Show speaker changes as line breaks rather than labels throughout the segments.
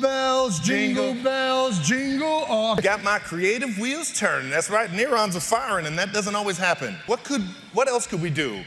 bells, jingle all.
Got my creative wheels turning. That's right, neurons are firing, and that doesn't always happen. What else could we do?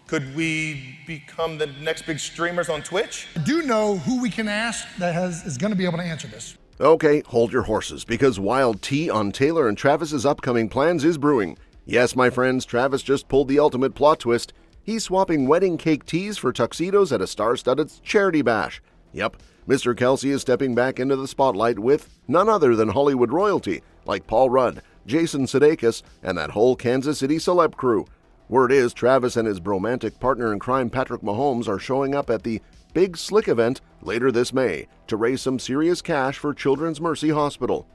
Could we become the next big streamers on Twitch?
I do know who we can ask that is going to be able to answer this.
Okay, hold your horses, because wild tea on Taylor and Travis's upcoming plans is brewing. Yes, my friends, Travis just pulled the ultimate plot twist. He's swapping wedding cake tees for tuxedos at a star-studded charity bash. Yep, Mr. Kelce is stepping back into the spotlight with none other than Hollywood royalty, like Paul Rudd, Jason Sudeikis, and that whole Kansas City celeb crew. Word is Travis and his bromantic partner in crime Patrick Mahomes are showing up at the Big Slick event later this May to raise some serious cash for Children's Mercy Hospital.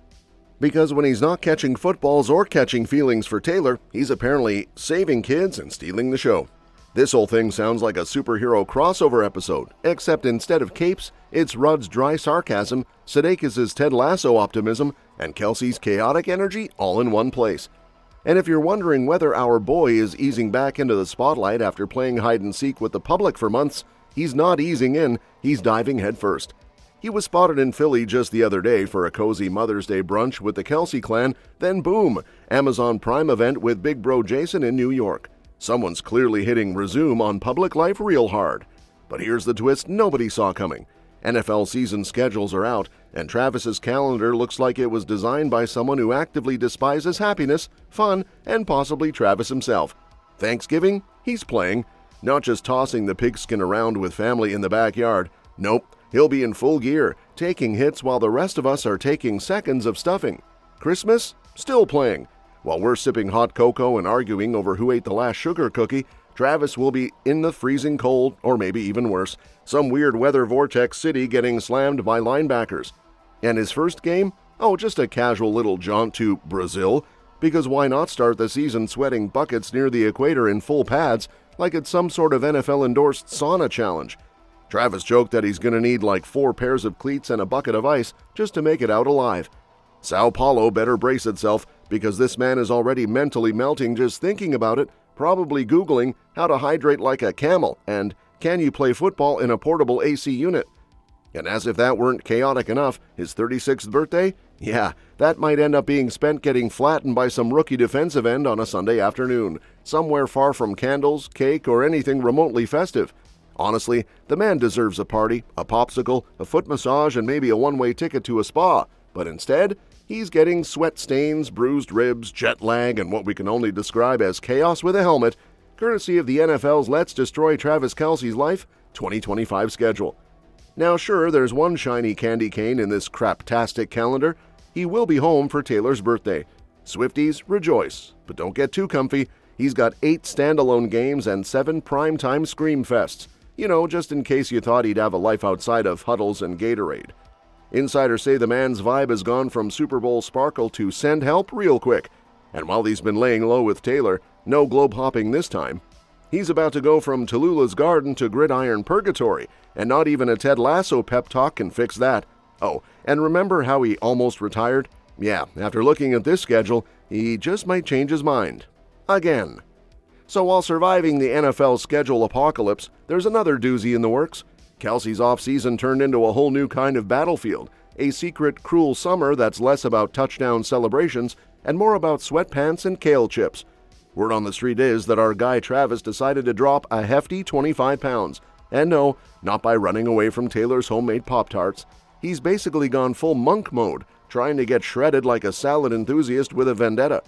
Because when he's not catching footballs or catching feelings for Taylor, he's apparently saving kids and stealing the show. This whole thing sounds like a superhero crossover episode, except instead of capes, it's Rudd's dry sarcasm, Sudeikis' Ted Lasso optimism, and Kelce's chaotic energy all in one place. And if you're wondering whether our boy is easing back into the spotlight after playing hide-and-seek with the public for months, he's not easing in, he's diving headfirst. He was spotted in Philly just the other day for a cozy Mother's Day brunch with the Kelce clan, then boom, Amazon Prime event with Big Bro Jason in New York. Someone's clearly hitting resume on public life real hard. But here's the twist nobody saw coming. NFL season schedules are out, and Travis's calendar looks like it was designed by someone who actively despises happiness, fun, and possibly Travis himself. Thanksgiving? He's playing. Not just tossing the pigskin around with family in the backyard. Nope, he'll be in full gear, taking hits while the rest of us are taking seconds of stuffing. Christmas? Still playing. While we're sipping hot cocoa and arguing over who ate the last sugar cookie, Travis will be in the freezing cold, or maybe even worse, some weird weather vortex city getting slammed by linebackers. And his first game? Oh, just a casual little jaunt to Brazil, because why not start the season sweating buckets near the equator in full pads like it's some sort of NFL-endorsed sauna challenge? Travis joked that he's going to need like 4 pairs of cleats and a bucket of ice just to make it out alive. Sao Paulo better brace itself, because this man is already mentally melting just thinking about it, probably Googling how to hydrate like a camel and can you play football in a portable AC unit. And as if that weren't chaotic enough, his 36th birthday? Yeah, that might end up being spent getting flattened by some rookie defensive end on a Sunday afternoon, somewhere far from candles, cake, or anything remotely festive. Honestly, the man deserves a party, a popsicle, a foot massage, and maybe a one-way ticket to a spa. But instead, he's getting sweat stains, bruised ribs, jet lag, and what we can only describe as chaos with a helmet, courtesy of the NFL's Let's Destroy Travis Kelce's Life 2025 schedule. Now sure, there's one shiny candy cane in this craptastic calendar. He will be home for Taylor's birthday. Swifties, rejoice, but don't get too comfy. He's got 8 standalone games and 7 primetime scream fests. You know, just in case you thought he'd have a life outside of huddles and Gatorade. Insiders say the man's vibe has gone from Super Bowl sparkle to send help real quick. And while he's been laying low with Taylor, no globe hopping this time. He's about to go from Tallulah's garden to gridiron purgatory, and not even a Ted Lasso pep talk can fix that. Oh, and remember how he almost retired? Yeah, after looking at this schedule, he just might change his mind. Again. So while surviving the NFL schedule apocalypse, there's another doozy in the works. Kelce's offseason turned into a whole new kind of battlefield, a secret, cruel summer that's less about touchdown celebrations and more about sweatpants and kale chips. Word on the street is that our guy Travis decided to drop a hefty 25 pounds. And no, not by running away from Taylor's homemade Pop-Tarts. He's basically gone full monk mode, trying to get shredded like a salad enthusiast with a vendetta.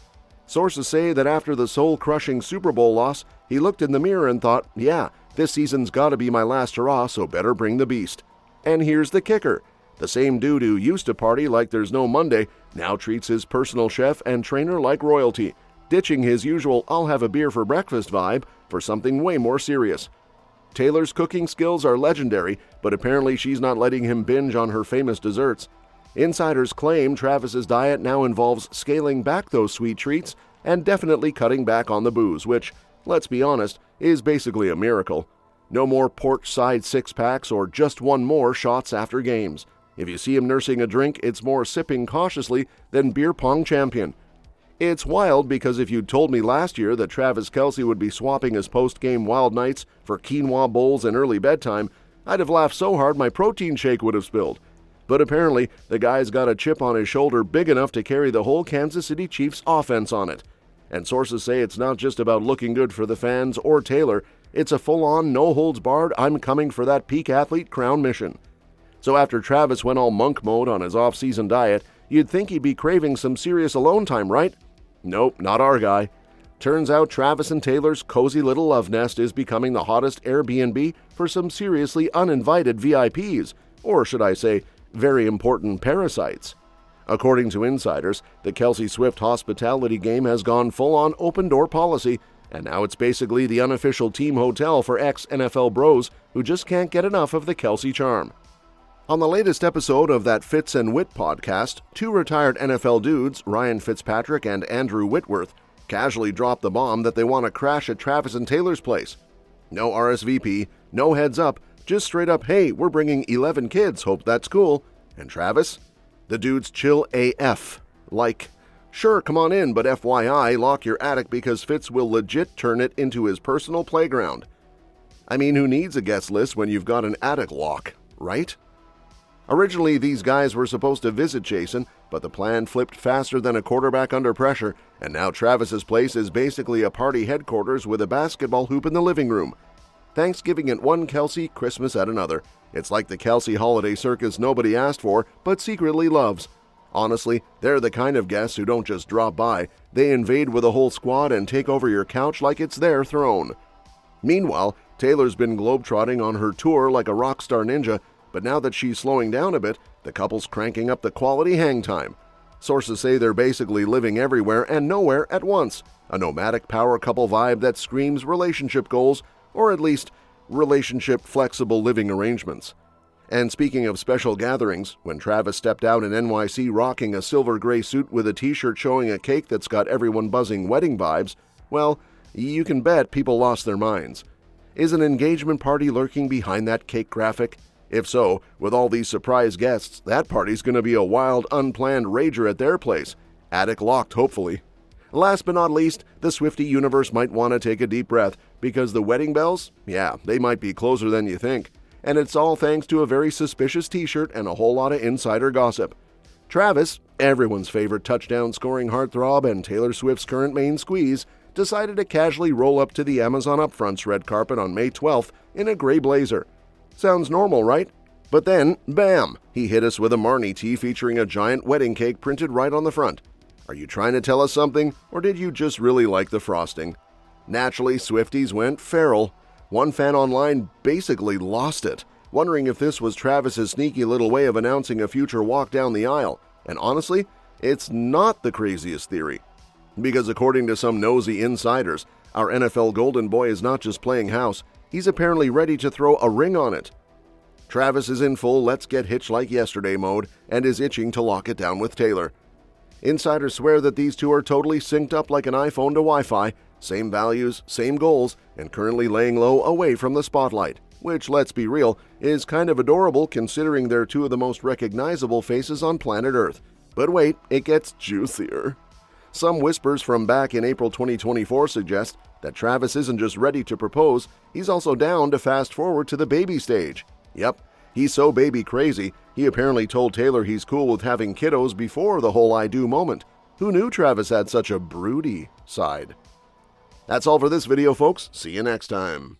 Sources say that after the soul-crushing Super Bowl loss, he looked in the mirror and thought, yeah, this season's gotta be my last hurrah, so better bring the beast. And here's the kicker. The same dude who used to party like there's no Monday now treats his personal chef and trainer like royalty, ditching his usual I'll have a beer for breakfast vibe for something way more serious. Taylor's cooking skills are legendary, but apparently she's not letting him binge on her famous desserts. Insiders claim Travis's diet now involves scaling back those sweet treats and definitely cutting back on the booze, which, let's be honest, is basically a miracle. No more porch-side six-packs or just one more shots after games. If you see him nursing a drink, it's more sipping cautiously than beer pong champion. It's wild because if you'd told me last year that Travis Kelce would be swapping his post-game wild nights for quinoa bowls and early bedtime, I'd have laughed so hard my protein shake would have spilled. but apparently the guy's got a chip on his shoulder big enough to carry the whole Kansas City Chiefs offense on it. And sources say it's not just about looking good for the fans or Taylor, it's a full-on, no-holds-barred, I'm coming for that peak athlete crown mission. So after Travis went all monk mode on his off-season diet, you'd think he'd be craving some serious alone time, right? Nope, not our guy. Turns out Travis and Taylor's cozy little love nest is becoming the hottest Airbnb for some seriously uninvited VIPs, or should I say, very important parasites. According to insiders, the Kelce Swift hospitality game has gone full-on open-door policy, and now it's basically the unofficial team hotel for ex-NFL bros who just can't get enough of the Kelce charm. On the latest episode of that Fitz and Wit podcast, two retired NFL dudes, Ryan Fitzpatrick and Andrew Whitworth, casually dropped the bomb that they want to crash at Travis and Taylor's place. No RSVP, no heads up, just straight up, hey, we're bringing 11 kids, hope that's cool. And Travis? The dudes chill AF. Like, sure, come on in, but FYI, lock your attic because Fitz will legit turn it into his personal playground. I mean, who needs a guest list when you've got an attic lock, right? Originally, these guys were supposed to visit Jason, but the plan flipped faster than a quarterback under pressure, and now Travis's place is basically a party headquarters with a basketball hoop in the living room. Thanksgiving at one Kelce, Christmas at another. It's like the Kelce holiday circus nobody asked for, but secretly loves. Honestly, they're the kind of guests who don't just drop by, they invade with a whole squad and take over your couch like it's their throne. Meanwhile, Taylor's been globetrotting on her tour like a rock star ninja, but now that she's slowing down a bit, the couple's cranking up the quality hang time. Sources say they're basically living everywhere and nowhere at once, a nomadic power couple vibe that screams relationship goals, or at least relationship flexible living arrangements. And speaking of special gatherings, when Travis stepped out in NYC rocking a silver gray suit with a t-shirt showing a cake that's got everyone buzzing wedding vibes, well, you can bet people lost their minds. Is an engagement party lurking behind that cake graphic? If so, with all these surprise guests, that party's going to be a wild, unplanned rager at their place. Attic locked, hopefully. Last but not least, the Swiftie universe might want to take a deep breath, because the wedding bells, yeah, they might be closer than you think. And it's all thanks to a very suspicious t-shirt and a whole lot of insider gossip. Travis, everyone's favorite touchdown-scoring heartthrob and Taylor Swift's current main squeeze, decided to casually roll up to the Amazon Upfront's red carpet on May 12th in a gray blazer. Sounds normal, right? But then, bam, he hit us with a Marnie tee featuring a giant wedding cake printed right on the front. Are you trying to tell us something, or did you just really like the frosting? Naturally, Swifties went feral. One fan online basically lost it, wondering if this was Travis's sneaky little way of announcing a future walk down the aisle. And honestly, it's not the craziest theory. Because according to some nosy insiders, our NFL golden boy is not just playing house, he's apparently ready to throw a ring on it. Travis is in full let's get hitched like yesterday mode and is itching to lock it down with Taylor. Insiders swear that these two are totally synced up like an iPhone to Wi-Fi, same values, same goals, and currently laying low away from the spotlight, which, let's be real, is kind of adorable considering they're two of the most recognizable faces on planet Earth. But wait, it gets juicier. Some whispers from back in April 2024 suggest that Travis isn't just ready to propose, he's also down to fast forward to the baby stage. Yep, he's so baby crazy, he apparently told Taylor he's cool with having kiddos before the whole I do moment. Who knew Travis had such a broody side? That's all for this video, folks. See you next time.